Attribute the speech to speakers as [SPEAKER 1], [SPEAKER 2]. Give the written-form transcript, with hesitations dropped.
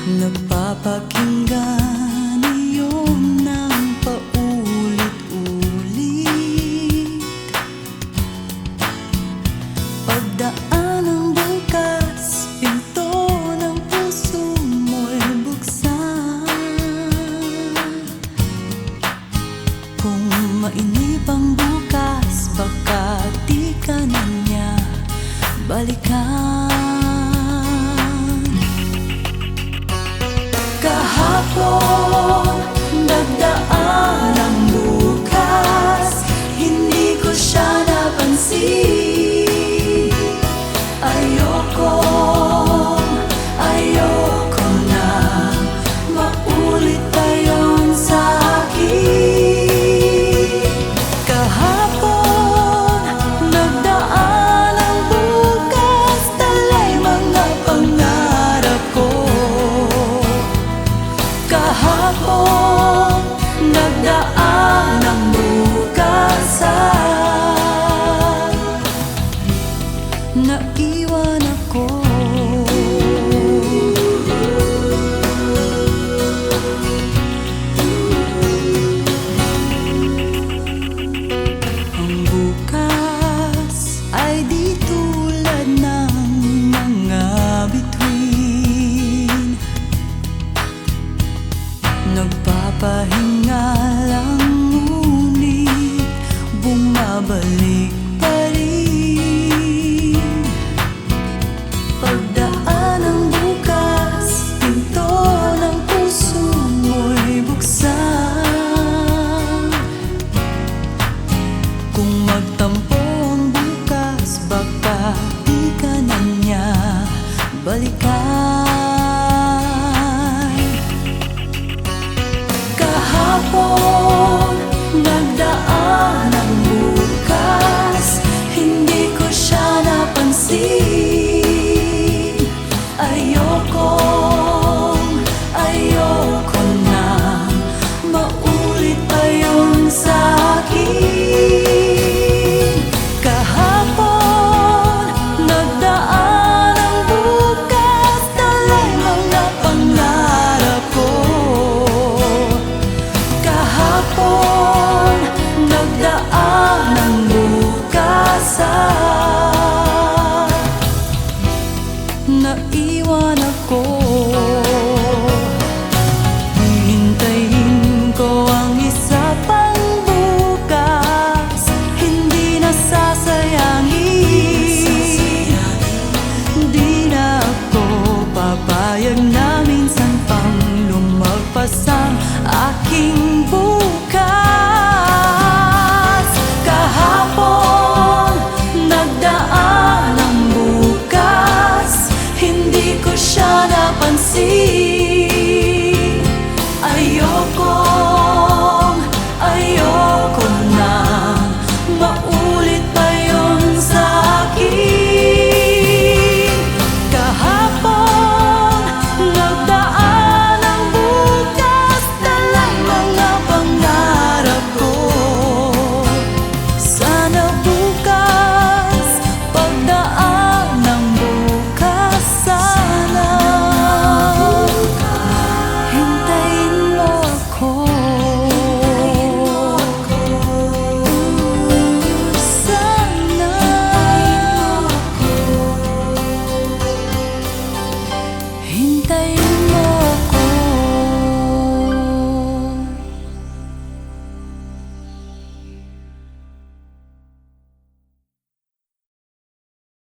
[SPEAKER 1] Nagpapakinggan iyon ng paulit-ulit. Pagdaan ng bukas, pinto ng puso mo'y buksan. Kung mainip ang bukas, baka di ka na niya balikan. Kahapon, nagdaan ang bukas, hindi ko siya napansin. Ayoko na maulit pa yun sa akin. Kahapon, nagdaan ang bukas, talay mga pangarap ko. Kahapon, nagdaan ang bukasan, naiwan ako. Ang bukas ay di tulad ng mga bituin, nagpapahinga lang ngunit bumabalik pa rin. Pagdaan ng bukas, pinto ng puso mo'y buksan. Kung magtampo ang bukas, baka di ka na niya balikan. Kahapon, nagdaan ang bukas, hindi ko siya napansin. Ayoko na maulit pa yun sa akin. Kahapon, nagdaan ang bukas, talay mga pangarap ko. Kahapon, nagdaan ang bukasan, naiwan ako. Hihintayin ko ang isa pang bukas, hindi nasasayangin. Di na ako papayag na minsan pang lumagpas ang aking bukas.